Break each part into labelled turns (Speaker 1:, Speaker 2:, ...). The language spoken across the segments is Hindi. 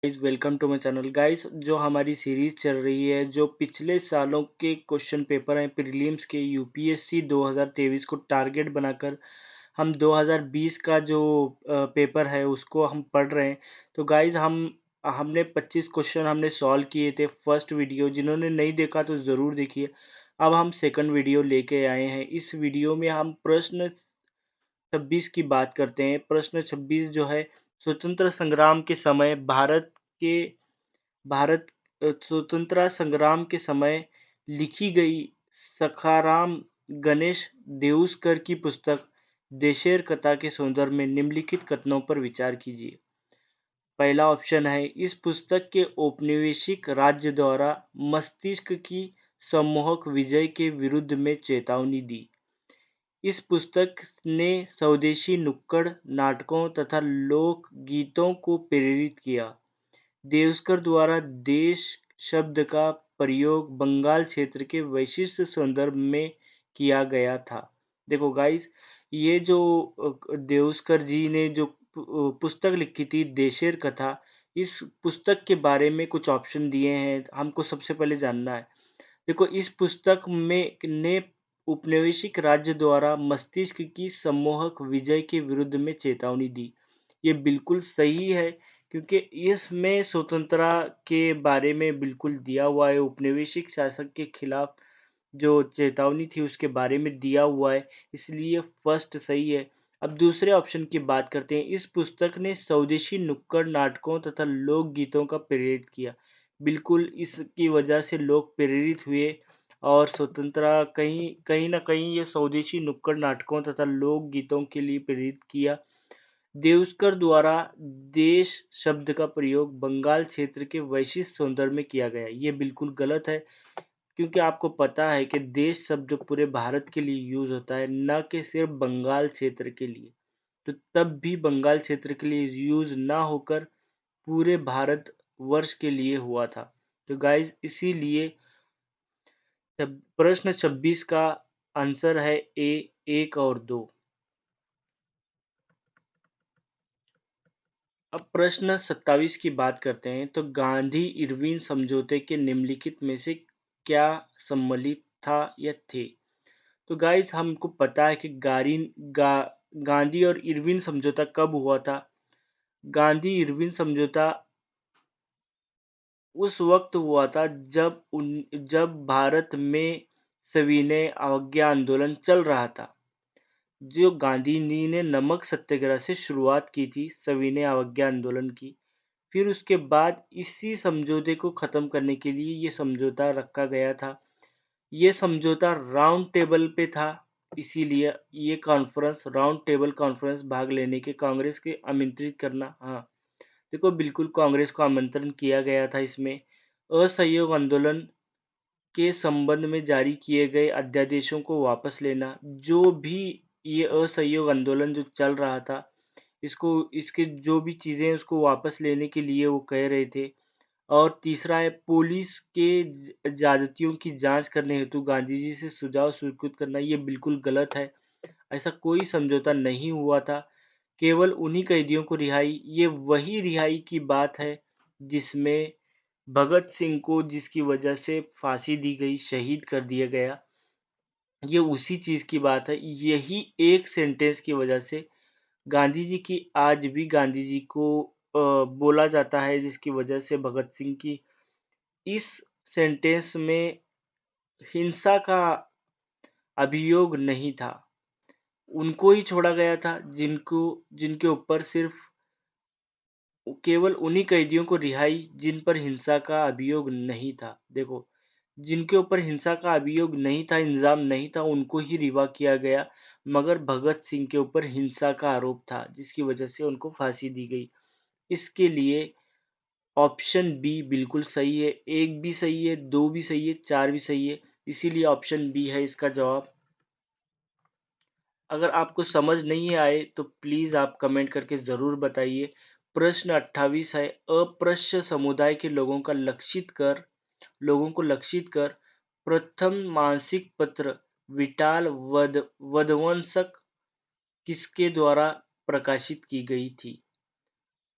Speaker 1: Guys welcome to my channel guys. जो हमारी सीरीज चल रही है, जो पिछले सालों के क्वेश्चन पेपर हैं प्रीलिम्स के यूपीएससी 2023 को टारगेट बनाकर हम 2020 का जो पेपर है उसको हम पढ़ रहे हैं। तो गाइस हमने 25 क्वेश्चन हमने सॉल्व किए थे फर्स्ट वीडियो। जिन्होंने नहीं देखा तो ज़रूर देखिए। अब हम सेकंड वीडियो लेके आए हैं। इस वीडियो में हम प्रश्न 26 की बात करते हैं। प्रश्न 26 जो है, स्वतंत्र संग्राम के समय के भारत स्वतंत्रता संग्राम के समय लिखी गई सखाराम गणेश देउस्कर की पुस्तक देशेर कथा के संदर्भ में निम्नलिखित कथनों पर विचार कीजिए। पहला ऑप्शन है, इस पुस्तक के औपनिवेशिक राज्य द्वारा मस्तिष्क की सम्मोहक विजय के विरुद्ध में चेतावनी दी। इस पुस्तक ने स्वदेशी नुक्कड़ नाटकों तथा लोक गीतों को प्रेरित किया। देवस्कर द्वारा देश शब्द का प्रयोग बंगाल क्षेत्र के विशिष्ट संदर्भ में किया गया था। देखो गाइस, ये जो देवस्कर जी ने जो पुस्तक लिखी थी देशेर कथा, इस पुस्तक के बारे में कुछ ऑप्शन दिए हैं, हमको सबसे पहले जानना है। देखो, इस पुस्तक में ने उपनिवेशिक राज्य द्वारा मस्तिष्क की सम्मोहक विजय के विरुद्ध में चेतावनी दी। ये बिल्कुल सही है, क्योंकि इसमें स्वतंत्रता के बारे में बिल्कुल दिया हुआ है। उपनिवेशिक शासक के खिलाफ जो चेतावनी थी उसके बारे में दिया हुआ है, इसलिए फर्स्ट सही है। अब दूसरे ऑप्शन की बात करते हैं। इस पुस्तक ने स्वदेशी नुक्कड़ नाटकों तथा लोक गीतों का प्रेरित किया। बिल्कुल इसकी वजह से लोग प्रेरित हुए और स्वतंत्रता कहीं कहीं न कहीं ये स्वदेशी नुक्कड़ नाटकों तथा लोक गीतों के लिए प्रेरित किया। देवस्कर द्वारा देश शब्द का प्रयोग बंगाल क्षेत्र के वैशिष्ट सौंदर्य में किया गया। ये बिल्कुल गलत है, क्योंकि आपको पता है कि देश शब्द पूरे भारत के लिए यूज होता है, न कि सिर्फ बंगाल क्षेत्र के लिए। तो तब भी बंगाल क्षेत्र के लिए यूज ना होकर पूरे भारत वर्ष के लिए हुआ था। तो गाइज, इसीलिए प्रश्न 26 का आंसर है ए, 1 और 2। अब प्रश्न 27 की बात करते हैं। तो गांधी इरविन समझौते के निम्नलिखित में से क्या सम्मिलित था या थे? तो गाइस, हमको पता है कि गांधी और इरविन समझौता कब हुआ था। गांधी इरविन समझौता उस वक्त हुआ था जब भारत में सविनय अवज्ञा आंदोलन चल रहा था। जो गांधी जी ने नमक सत्याग्रह से शुरुआत की थी, सविनय अवज्ञा आंदोलन की। फिर उसके बाद इसी समझौते को खत्म करने के लिए ये समझौता रखा गया था। ये समझौता राउंड टेबल पे था, इसीलिए ये कॉन्फ्रेंस राउंड टेबल कॉन्फ्रेंस भाग लेने के कांग्रेस के आमंत्रित करना। हाँ, देखो, बिल्कुल कांग्रेस को आमंत्रण किया गया था। इसमें असहयोग आंदोलन के संबंध में जारी किए गए अध्यादेशों को वापस लेना। जो भी ये असहयोग आंदोलन जो चल रहा था, इसको इसके जो भी चीज़ें हैं उसको वापस लेने के लिए वो कह रहे थे। और तीसरा है, पुलिस के ज्यादतियों की जांच करने हेतु गांधी जी से सुझाव स्वीकृत करना। ये बिल्कुल गलत है। ऐसा कोई समझौता नहीं हुआ था। केवल उन्हीं कैदियों को रिहाई, ये वही रिहाई की बात है जिसमें भगत सिंह को, जिसकी वजह से फांसी दी गई, शहीद कर दिया गया। ये उसी चीज़ की बात है। यही एक सेंटेंस की वजह से गांधी जी की आज भी गांधी जी को बोला जाता है, जिसकी वजह से भगत सिंह की इस सेंटेंस में हिंसा का अभियोग नहीं था। उनको ही छोड़ा गया था जिनके ऊपर सिर्फ केवल उन्हीं कैदियों को रिहाई जिन पर हिंसा का अभियोग नहीं था। देखो, जिनके ऊपर हिंसा का अभियोग नहीं था, इल्ज़ाम नहीं था, उनको ही रिहा किया गया। मगर भगत सिंह के ऊपर हिंसा का आरोप था, जिसकी वजह से उनको फांसी दी गई। इसके लिए ऑप्शन बी बिल्कुल सही है। 1 भी सही है, 2 भी सही है, 4 भी सही है। इसीलिए ऑप्शन बी है इसका जवाब। अगर आपको समझ नहीं आए तो प्लीज़ आप कमेंट करके ज़रूर बताइए। प्रश्न 28 है, अस्पृश्य समुदाय के लोगों को लक्षित कर प्रथम मासिक पत्र विटाल वधवंसक किसके द्वारा प्रकाशित की गई थी?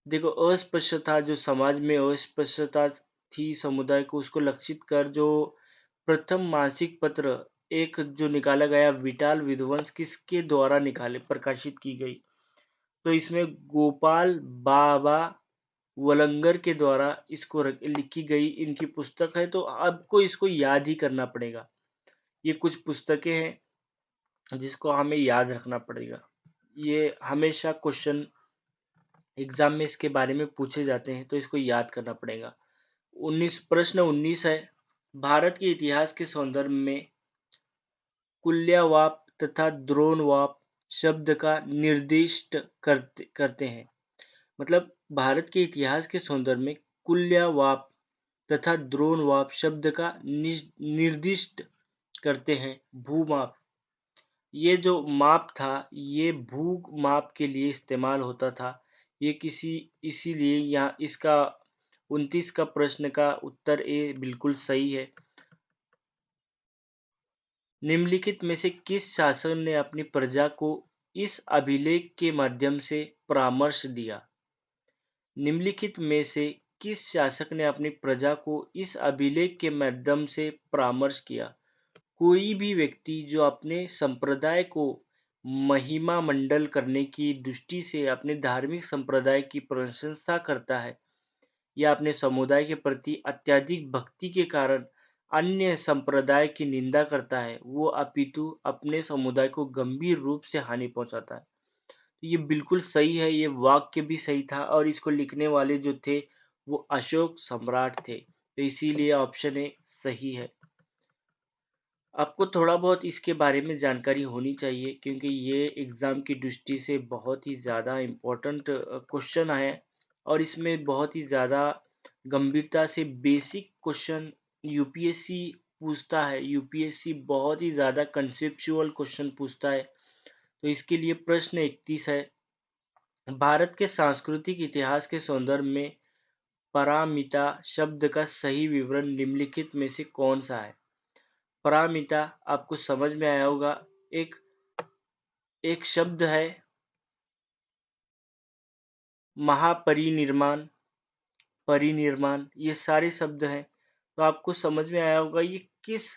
Speaker 1: देखो, अस्पृश्यता जो समाज में अस्पृश्यता थी समुदाय को उसको लक्षित कर जो प्रथम मासिक पत्र एक जो निकाला गया विटाल विध्वंस किसके द्वारा निकाले प्रकाशित की गई? तो इसमें गोपाल बाबा वलंगर के द्वारा इसको लिखी गई इनकी पुस्तक है, तो आपको इसको याद ही करना पड़ेगा। ये कुछ पुस्तकें हैं जिसको हमें याद रखना पड़ेगा। ये हमेशा क्वेश्चन एग्जाम में इसके बारे में पूछे जाते हैं, तो इसको याद करना पड़ेगा। 19 है, भारत के इतिहास के संदर्भ में कुल्यवाप तथा द्रोणवाप शब्द का निर्दिष्ट करते हैं। मतलब भारत के इतिहास के संदर्भ में कुल्यवाप तथा द्रोणवाप शब्द का निर्दिष्ट करते हैं। भूमाप, ये जो माप था ये भू माप के लिए इस्तेमाल होता था। ये किसी इसीलिए यहाँ इसका 29 का प्रश्न का उत्तर ए बिल्कुल सही है। निम्नलिखित में से किस शासक ने अपनी प्रजा को इस अभिलेख के माध्यम से परामर्श दिया? निम्नलिखित में से किस शासक ने अपनी प्रजा को इस अभिलेख के माध्यम से परामर्श किया? कोई भी व्यक्ति जो अपने संप्रदाय को महिमा मंडल करने की दृष्टि से अपने धार्मिक संप्रदाय की प्रशंसा करता है या अपने समुदाय के प्रति अत्यधिक भक्ति के कारण अन्य संप्रदाय की निंदा करता है, वो अपितु अपने समुदाय को गंभीर रूप से हानि पहुंचाता है। तो ये बिल्कुल सही है, ये वाक्य भी सही था और इसको लिखने वाले जो थे वो अशोक सम्राट थे। तो इसीलिए ऑप्शन ए सही है। आपको थोड़ा बहुत इसके बारे में जानकारी होनी चाहिए क्योंकि ये एग्ज़ाम की दृष्टि से बहुत ही ज़्यादा इम्पोर्टेंट क्वेश्चन है और इसमें बहुत ही ज़्यादा गंभीरता से बेसिक क्वेश्चन यूपीएससी पूछता है। यूपीएससी बहुत ही ज़्यादा कंसेप्चुअल क्वेश्चन पूछता है। तो इसके लिए प्रश्न 31 है, भारत के सांस्कृतिक इतिहास के संदर्भ में पारमिता शब्द का सही विवरण निम्नलिखित में से कौन सा है? पारमिता आपको समझ में आया होगा, एक एक शब्द है महापरिनिर्माण, परिनिर्माण, ये सारे शब्द हैं। तो आपको समझ में आया होगा ये किस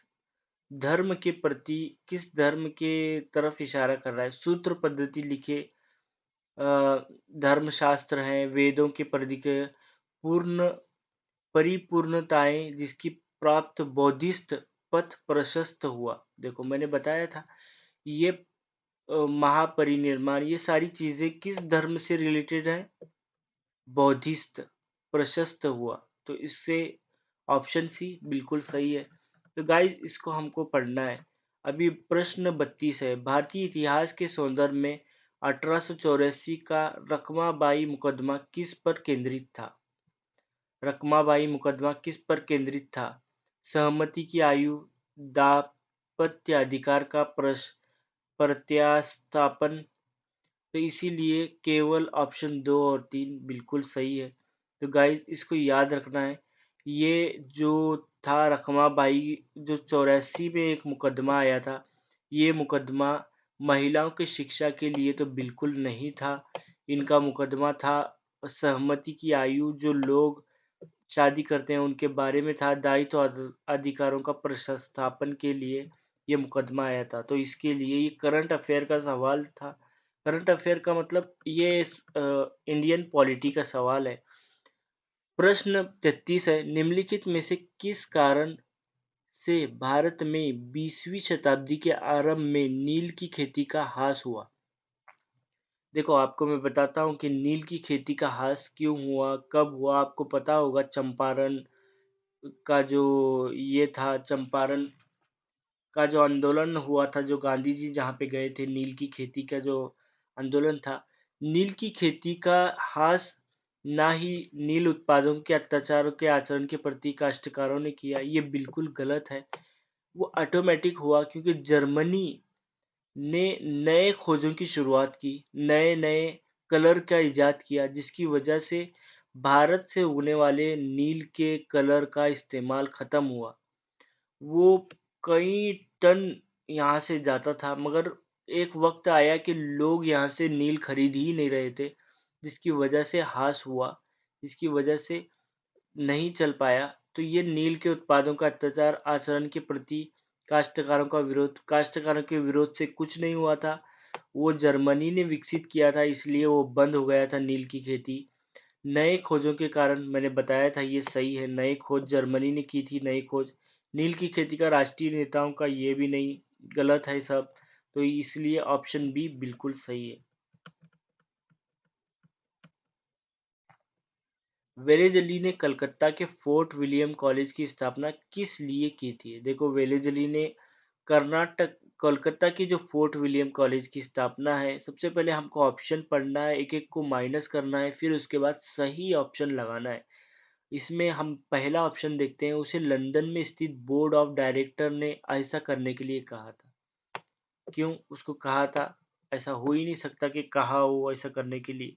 Speaker 1: धर्म के प्रति किस धर्म के तरफ इशारा कर रहा है। सूत्र पद्धति लिखे धर्मशास्त्र हैं, वेदों के प्रतीक पूर्ण परिपूर्णताएं जिसकी प्राप्त बौद्धिस्ट पथ प्रशस्त हुआ। देखो मैंने बताया था ये महापरिनिर्माण ये सारी चीजें किस धर्म से रिलेटेड है? बौद्धिस्ट प्रशस्त हुआ। तो इससे ऑप्शन सी बिल्कुल सही है। तो गाइस इसको हमको पढ़ना है। अभी प्रश्न 32 है, भारतीय इतिहास के संदर्भ में 1884 का रखमाबाई मुकदमा किस पर केंद्रित था? रखमाबाई मुकदमा किस पर केंद्रित था? सहमति की आयु, दाम्पत्य अधिकार का प्रत्यास्थापन। तो इसीलिए केवल ऑप्शन 2 और 3 बिल्कुल सही है। तो गाइस इसको याद रखना है। ये जो था रखमाबाई जो 84 में एक मुकदमा आया था, ये मुकदमा महिलाओं की शिक्षा के लिए तो बिल्कुल नहीं था। इनका मुकदमा था सहमति की आयु जो लोग शादी करते हैं उनके बारे में था, दायित्व अधिकारों का प्रतिस्थापन के लिए ये मुकदमा आया था। तो इसके लिए ये करंट अफेयर का सवाल था। करंट अफेयर का मतलब ये इंडियन पॉलिटी का सवाल है। प्रश्न 33 है, निम्नलिखित में से किस कारण से भारत में 20वीं शताब्दी के आरंभ में नील की खेती का ह्रास हुआ? देखो आपको मैं बताता हूँ कि नील की खेती का ह्रास क्यों हुआ, कब हुआ। आपको पता होगा चंपारण का जो ये था, चंपारण का जो आंदोलन हुआ था, जो गांधी जी जहाँ पे गए थे, नील की खेती का जो आंदोलन था, नील की खेती का ह्रास ना ही नील उत्पादकों के अत्याचारों के आचरण के प्रति काश्तकारों ने किया, ये बिल्कुल गलत है। वो ऑटोमेटिक हुआ क्योंकि जर्मनी ने नए खोजों की शुरुआत की, नए-नए कलर का इजाद किया, जिसकी वजह से भारत से उगने वाले नील के कलर का इस्तेमाल खत्म हुआ। वो कई टन यहाँ से जाता था मगर एक वक्त आया कि लोग यहाँ से नील खरीद ही नहीं रहे थे, जिसकी वजह से ह्रास हुआ, जिसकी वजह से नहीं चल पाया, तो ये नील के उत्पादों का अत्याचार आचरण के प्रति काश्तकारों के विरोध से कुछ नहीं हुआ था। वो जर्मनी ने विकसित किया था, इसलिए वो बंद हो गया था नील की खेती। नए खोजों के कारण, मैंने बताया था ये सही है, नए खोज जर्मनी ने की थी, नई खोज। नील की खेती का राष्ट्रीय नेताओं का ये भी नहीं, गलत है सब। तो इसलिए ऑप्शन बी बिल्कुल सही है। वेलेज़ली ने कलकत्ता के फोर्ट विलियम कॉलेज की स्थापना किस लिए की थी? देखो, वेलेज़ली ने कर्नाटक कोलकाता की जो फोर्ट विलियम कॉलेज की स्थापना है, सबसे पहले हमको ऑप्शन पढ़ना है, एक-एक को माइनस करना है, फिर उसके बाद सही ऑप्शन लगाना है। इसमें हम पहला ऑप्शन देखते हैं, उसे लंदन में स्थित बोर्ड ऑफ डायरेक्टर ने ऐसा करने के लिए कहा था। क्यों उसको कहा था? ऐसा हो ही नहीं सकता कि कहा हो ऐसा करने के लिए।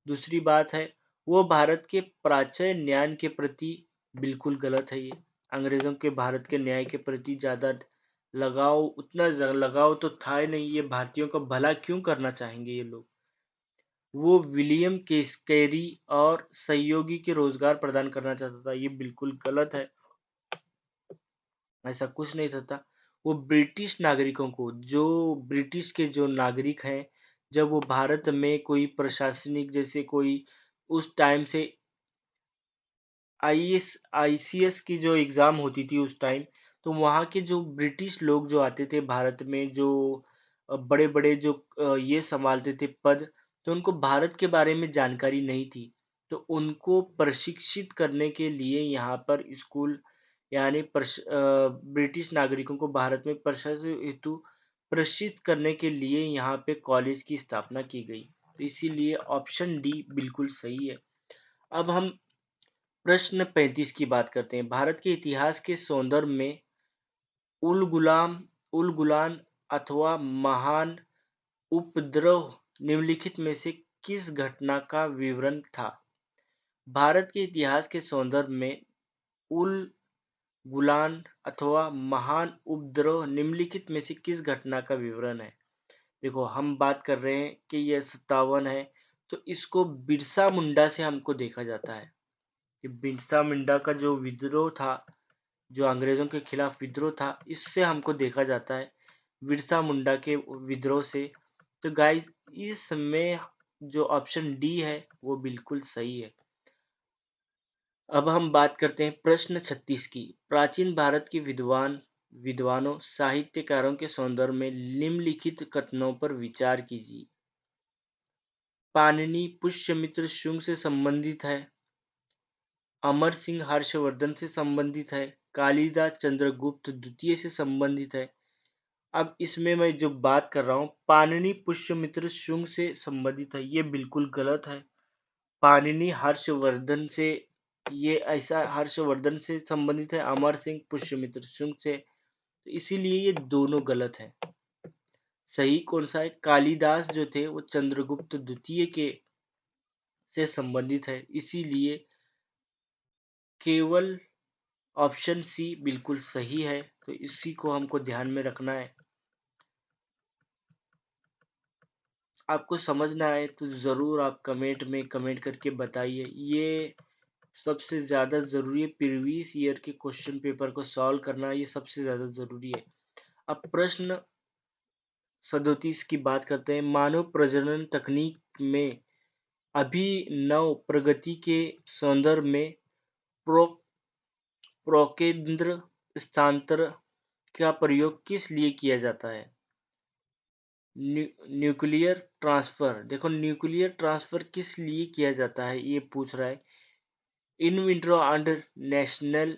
Speaker 1: दूसरी बात है, वो भारत के प्राच्य न्याय के प्रति, बिल्कुल गलत है ये। अंग्रेज़ों के भारत के न्याय के प्रति ज़्यादा लगाव, उतना लगाव तो था ही नहीं, ये भारतीयों का भला क्यों करना चाहेंगे ये लोग। वो विलियम केस्कैरी और सहयोगी के रोजगार प्रदान करना चाहता था, ये बिल्कुल गलत है। ऐसा कुछ नहीं था। वो ब्रिटिश नागरिकों को, जो ब्रिटिश के जो नागरिक हैं, जब वो भारत में कोई प्रशासनिक, जैसे कोई उस टाइम से आईएएस आईसीएस की जो एग्ज़ाम होती थी उस टाइम, तो वहाँ के जो ब्रिटिश लोग जो आते थे भारत में, जो बड़े-बड़े जो ये सँभालते थे पद, तो उनको भारत के बारे में जानकारी नहीं थी। तो उनको प्रशिक्षित करने के लिए यहाँ पर स्कूल, यानी ब्रिटिश नागरिकों को भारत में प्रशासन हेतु प्रशिक्षित करने के लिए यहाँ पे कॉलेज की स्थापना की गई। तो इसीलिए ऑप्शन डी बिल्कुल सही है। अब हम प्रश्न 35 की बात करते हैं। भारत के इतिहास के सौंदर्य में उल गुलाम उल गुलान अथवा महान उपद्रव निम्नलिखित में से किस घटना का विवरण था? भारत के इतिहास के सौंदर्य में उल गुलान अथवा महान उपद्रव निम्नलिखित में से किस घटना का विवरण है? देखो, हम बात कर रहे हैं कि यह 57 है, तो इसको बिरसा मुंडा से हमको देखा जाता है कि बिरसा मुंडा का जो विद्रोह था, जो अंग्रेज़ों के खिलाफ विद्रोह था, इससे हमको देखा जाता है, बिरसा मुंडा के विद्रोह से। तो गाइस, इसमें जो ऑप्शन डी है वो बिल्कुल सही है। अब हम बात करते हैं प्रश्न 36 की। प्राचीन भारत के विद्वानों, साहित्यकारों के सौंदर्य में निम्नलिखित कथनों पर विचार कीजिए। पाणिनि पुष्यमित्र शुंग से संबंधित है, अमर सिंह हर्षवर्धन से संबंधित है, कालिदास चंद्रगुप्त द्वितीय से संबंधित है। अब इसमें मैं जो बात कर रहा हूँ, पाणिनि पुष्यमित्र शुंग से संबंधित है, ये बिल्कुल गलत है। पाणिनि हर्षवर्धन से, ये ऐसा हर्षवर्धन से संबंधित है, अमर सिंह पुष्यमित्र शुंग से, तो इसीलिए ये दोनों गलत है। सही कौन सा है? कालिदास जो थे वो चंद्रगुप्त द्वितीय के से संबंधित है, इसीलिए केवल ऑप्शन सी बिल्कुल सही है। तो इसी को हमको ध्यान में रखना है। आपको समझना है तो ज़रूर आप कमेंट में कमेंट करके बताइए। ये सबसे ज़्यादा ज़रूरी है, प्रीवियस ईयर के क्वेश्चन पेपर को सॉल्व करना, ये सबसे ज़्यादा ज़रूरी है। अब प्रश्न 37 की बात करते हैं। मानव प्रजनन तकनीक में अभिनव प्रगति के संदर्भ में प्रो प्रोकेंद्र स्थानांतरण का प्रयोग किस लिए किया जाता है? Nuclear transfer. देखो, न्यूक्लियर ट्रांसफर किस लिए किया जाता है ये पूछ रहा है। इन विट्रो एंड नेशनल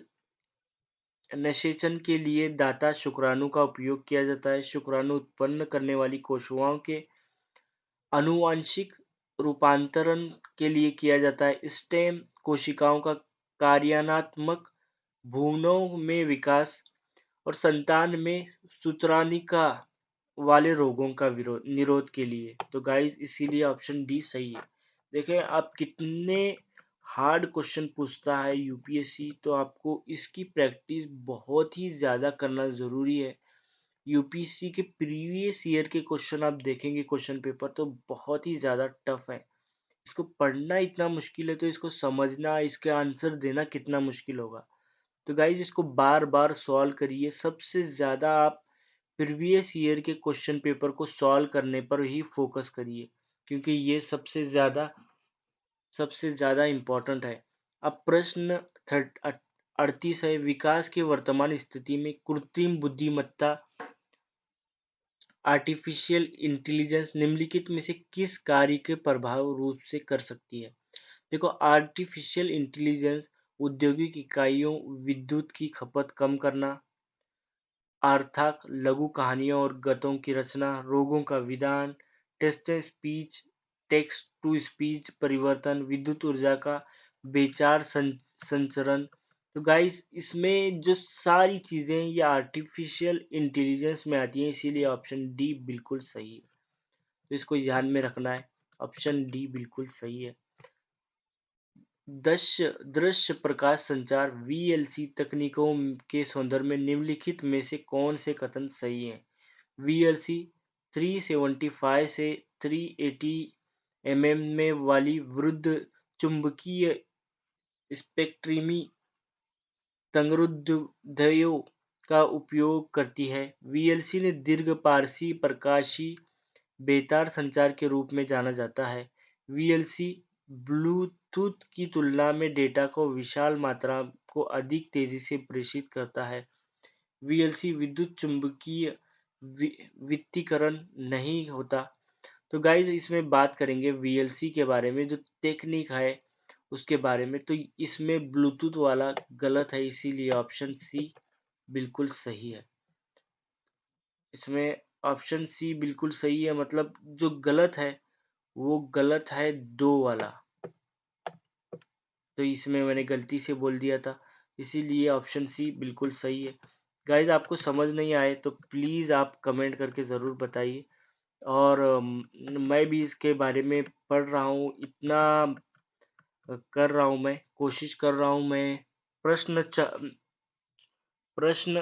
Speaker 1: निषेचन के लिए दाता शुक्राणु का उपयोग किया जाता है। शुक्राणु उत्पन्न करने वाली कोशिकाओं के आनुवंशिक रूपांतरण के लिए किया जाता है। स्टेम कोशिकाओं का कार्यात्मक भ्रूणों में विकास और संतान में सूत्रनालिका वाले रोगों का निरोध के लिए। तो गाइस, इसीलिए ऑप्शन डी सही है। देखें आप कितने हार्ड क्वेश्चन पूछता है यूपीएससी, तो आपको इसकी प्रैक्टिस बहुत ही ज़्यादा करना ज़रूरी है। यूपीएससी के प्रीवियस ईयर के क्वेश्चन आप देखेंगे क्वेश्चन पेपर, तो बहुत ही ज़्यादा टफ है। इसको पढ़ना इतना मुश्किल है तो इसको समझना, इसके आंसर देना कितना मुश्किल होगा। तो गाइज़ इसको बार-बार सॉल्व करिए। सबसे ज़्यादा आप प्रीवियस ईयर के क्वेश्चन पेपर को सॉल्व करने पर ही फोकस करिए, क्योंकि ये सबसे ज़्यादा इम्पोर्टेंट है। अब प्रश्न 38 है, विकास की वर्तमान स्थिति में कृत्रिम बुद्धिमत्ता आर्टिफिशियल इंटेलिजेंस निम्नलिखित में से किस कार्य के प्रभाव रूप से कर सकती है? देखो, आर्टिफिशियल इंटेलिजेंस औद्योगिक इकाइयों, विद्युत की खपत कम करना, अर्थात लघु कहानियों और गद्यों की रचना, रोगों का निदान, टेक्स्ट टू स्पीच परिवर्तन, विद्युत ऊर्जा का बेचार संचरण। तो गाइस इसमें जो सारी चीजें ये आर्टिफिशियल इंटेलिजेंस में आती हैं, इसीलिए ऑप्शन डी बिल्कुल सही है। तो इसको ध्यान में रखना है, ऑप्शन डी बिल्कुल सही है। दृश्य प्रकाश संचार वीएलसी तकनीकों के संदर्भ में निम्नलिखित में से कौन से कथन सही हैं? वीएलसी 375 से 380 में वाली वृद्ध चुंबकीय स्पेक्ट्रमी तरंगदैर्ध्यों का उपयोग करती है। वीएलसी ने दीर्घ-पारसी प्रकाशीय बेतार संचार के रूप में जाना जाता है। वीएलसी ब्लूटूथ की तुलना में डेटा को विशाल मात्रा को अधिक तेजी से प्रेषित करता है। वीएलसी विद्युत चुम्बकीय वित्तीकरण नहीं होता। तो गाइज इसमें बात करेंगे वीएलसी के बारे में, जो टेक्निक है उसके बारे में। तो इसमें ब्लूटूथ वाला गलत है, इसीलिए ऑप्शन सी बिल्कुल सही है। इसमें ऑप्शन सी बिल्कुल सही है, मतलब जो गलत है वो गलत है 2 वाला। तो इसमें मैंने गलती से बोल दिया था, इसीलिए ऑप्शन सी बिल्कुल सही है। गाइज आपको समझ नहीं आए तो प्लीज़ आप कमेंट करके ज़रूर बताइए। और मैं भी इसके बारे में पढ़ रहा हूँ, इतना कर रहा हूँ, मैं कोशिश कर रहा हूँ। मैं प्रश्न च प्रश्न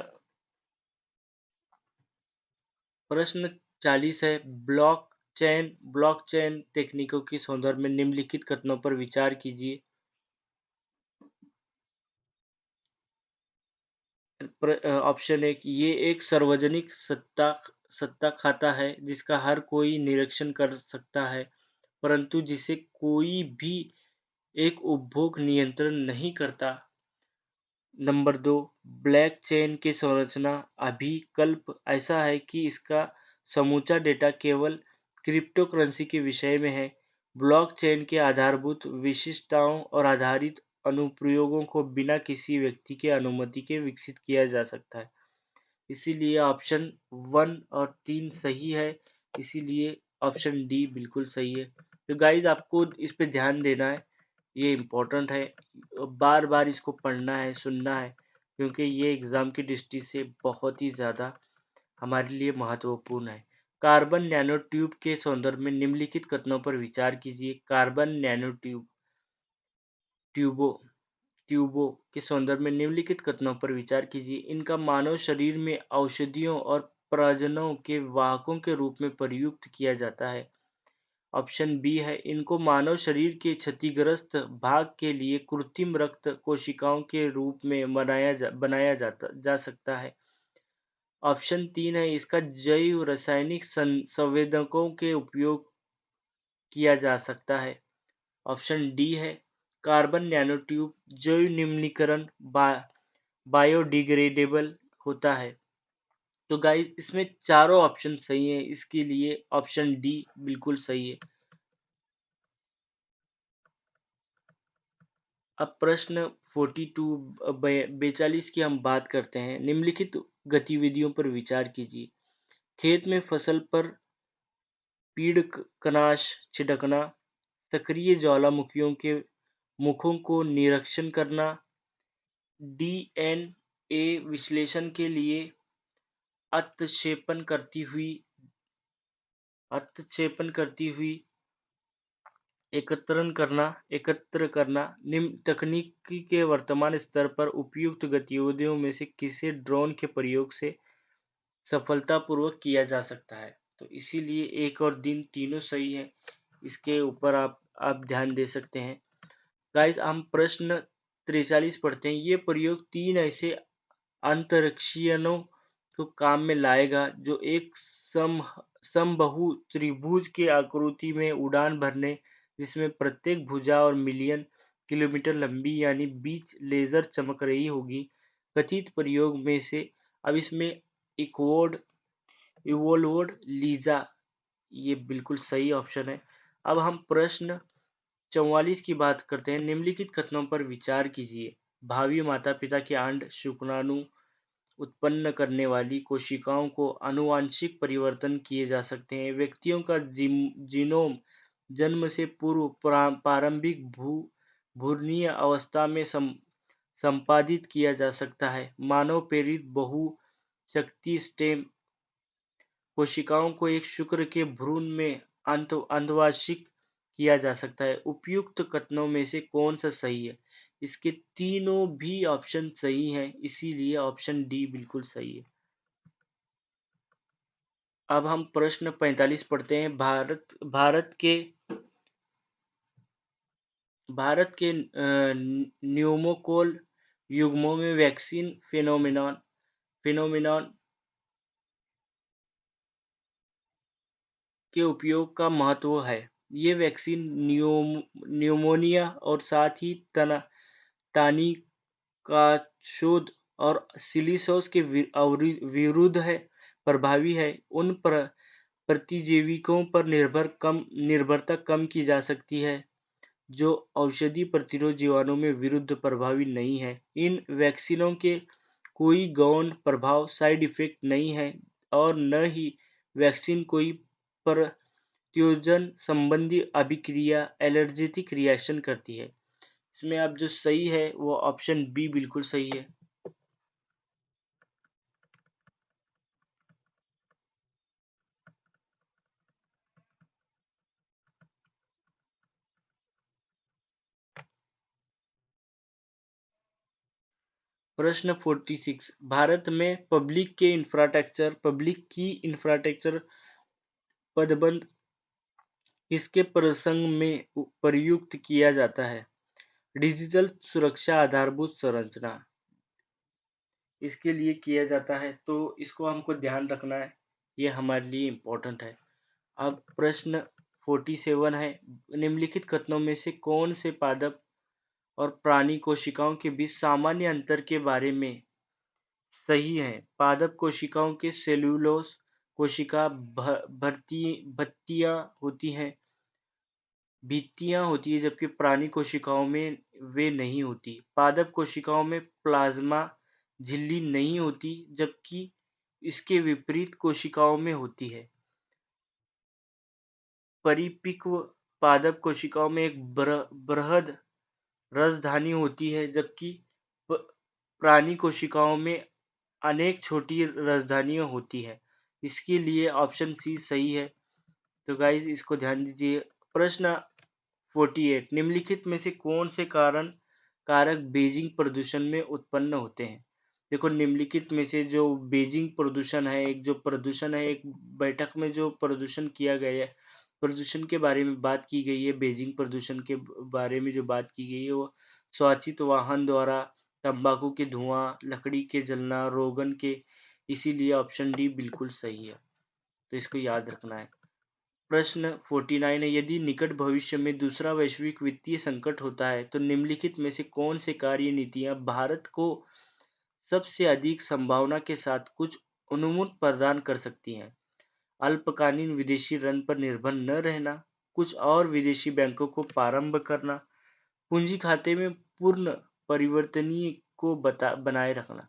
Speaker 1: प्रश्न 40 है, ब्लॉकचेन तकनीकों के संदर्भ में निम्नलिखित कथनों पर विचार कीजिए। ऑप्शन एक, ये एक सार्वजनिक सत्ता खाता है जिसका हर कोई निरीक्षण कर सकता है, परंतु जिसे कोई भी एक उपभोग नियंत्रण नहीं करता। नंबर 2, ब्लॉकचेन की संरचना अभिकल्प ऐसा है कि इसका समूचा डेटा केवल क्रिप्टोकरेंसी के विषय में है। ब्लॉकचेन के आधारभूत विशिष्टताओं और आधारित अनुप्रयोगों को बिना किसी व्यक्ति के अनुमति के विकसित किया जा सकता है। इसीलिए ऑप्शन 1 और 3 सही है, इसीलिए ऑप्शन डी बिल्कुल सही है। तो गाइज़ आपको इस पे ध्यान देना है, ये इम्पोर्टेंट है। बार-बार इसको पढ़ना है, सुनना है, क्योंकि ये एग्ज़ाम की दृष्टि से बहुत ही ज़्यादा हमारे लिए महत्वपूर्ण है। कार्बन नैनोट्यूब के संदर्भ में निम्नलिखित कथनों पर विचार कीजिए। कार्बन नैनोट्यूब ट्यूबों ट्यूबों के संदर्भ में निम्नलिखित कथनों पर विचार कीजिए। इनका मानव शरीर में औषधियों और प्रजननों के वाहकों के रूप में प्रयुक्त किया जाता है। ऑप्शन बी है, इनको मानव शरीर के क्षतिग्रस्त भाग के लिए कृत्रिम रक्त कोशिकाओं के रूप में बनाया जा सकता है। ऑप्शन 3 है, इसका जैव रासायनिक संवेदकों के उपयोग किया जा सकता है। ऑप्शन डी है, कार्बन नैनोट्यूब जैव निम्नीकरण बायोडिग्रेडेबल होता है। तो गाइस इसमें चारों ऑप्शन सही हैं, इसके लिए ऑप्शन डी बिल्कुल सही है। अब प्रश्न 42 की हम बात करते हैं। निम्नलिखित गतिविधियों पर विचार कीजिए। खेत में फसल पर पीड़कनाश छिड़कना, सक्रिय ज्वालामुखियों के मुखों को निरीक्षण करना, डीएनए विश्लेषण के लिए हस्तक्षेपण करती हुई एकत्र करना। निम्न तकनीक के वर्तमान स्तर पर उपयुक्त गतिविधियों में से किसे ड्रोन के प्रयोग से सफलतापूर्वक किया जा सकता है? तो इसीलिए 1 और 3 तीनों सही हैं। इसके ऊपर आप आप ध्यान दे सकते हैं। गाइस हम प्रश्न 43 पढ़ते हैं। ये प्रयोग 3 ऐसे अंतरिक्षयानों को काम में लाएगा जो एक समबाहु त्रिभुज के आकृति में उड़ान भरने, जिसमें प्रत्येक भुजा और मिलियन किलोमीटर लंबी यानी बीच लेजर चमक रही होगी। कथित प्रयोग में से अब इसमें इक्वोड इवोल्वोड लीजा, ये बिल्कुल सही ऑप्शन है। अब हम प्रश्न 44 की बात करते हैं। निम्नलिखित कथनों पर विचार कीजिए। भावी माता-पिता के अंड शुक्राणु उत्पन्न करने वाली कोशिकाओं को आनुवांशिक परिवर्तन किए जा सकते हैं। व्यक्तियों का जीनोम जन्म से पूर्व प्रारंभिक भ्रूणीय अवस्था में संपादित किया जा सकता है। मानव प्रेरित बहुशक्ति स्टेम कोशिकाओं को एक शुक्र के भ्रूण में आनुवांशिक किया जा सकता है। उपयुक्त कथनों में से कौन सा सही है? इसके तीनों भी ऑप्शन सही हैं, इसीलिए ऑप्शन डी बिल्कुल सही है। अब हम प्रश्न 45 पढ़ते हैं। भारत के न्यूमोकोल युग्मों में वैक्सीन फिनोमिनॉन के उपयोग का महत्व है। ये वैक्सीन न्यूमोनिया और साथ ही तानी का शोध और सिलिसोस के विरुद्ध है प्रभावी है। उन प्रतिजैविकों पर निर्भरता कम की जा सकती है जो औषधि प्रतिरोध जीवाणु में विरुद्ध प्रभावी नहीं है। इन वैक्सीनों के कोई गौण प्रभाव साइड इफेक्ट नहीं है और न ही वैक्सीन कोई प्रत्योजन संबंधी अभिक्रिया एलर्जेटिक रिएक्शन करती है। इसमें अब जो सही है वो ऑप्शन बी बिल्कुल सही है। प्रश्न 46 भारत में पब्लिक की इंफ्रास्ट्रक्चर पदबंध किसके प्रसंग में प्रयुक्त किया जाता है? डिजिटल सुरक्षा आधारभूत संरचना इसके लिए किया जाता है, तो इसको हमको ध्यान रखना है, ये हमारे लिए इम्पोर्टेंट है। अब प्रश्न 47 है। निम्नलिखित कथनों में से कौन से पादप और प्राणी कोशिकाओं के बीच सामान्य अंतर के बारे में सही है? पादप कोशिकाओं के सेल्यूलोज कोशिका भित्तियां होती है, जबकि प्राणी कोशिकाओं में वे नहीं होती। पादप कोशिकाओं में प्लाज्मा झिल्ली नहीं होती, जबकि इसके विपरीत कोशिकाओं में होती है। परिपक्व पादप कोशिकाओं में एक बृहद राजधानी होती है, जबकि प्राणी कोशिकाओं में अनेक छोटी राजधानियां होती है। इसके लिए ऑप्शन सी सही है। तो गाइज इसको ध्यान दीजिए। प्रश्न 48 निम्नलिखित में से कौन से कारक बीजिंग प्रदूषण में उत्पन्न होते हैं? देखो निम्नलिखित में से जो बीजिंग प्रदूषण है, एक बैठक में जो प्रदूषण किया गया है, प्रदूषण के बारे में बात की गई है, बीजिंग प्रदूषण के बारे में जो बात की गई है वो स्वचालित वाहन द्वारा, तंबाकू के धुआं, लकड़ी के जलना, रोगन के, इसीलिए ऑप्शन डी बिल्कुल सही है। तो इसको याद रखना है। प्रश्न 49 है। यदि निकट भविष्य में दूसरा वैश्विक वित्तीय संकट होता है तो निम्नलिखित में से कौन से कार्य नीतियां भारत को सबसे अधिक संभावना के साथ कुछ उन्मुख प्रदान कर सकती हैं? अल्पकालीन विदेशी ऋण पर निर्भर न रहना, कुछ और विदेशी बैंकों को प्रारंभ करना, पूंजी खाते में पूर्ण परिवर्तनीय को बनाए रखना।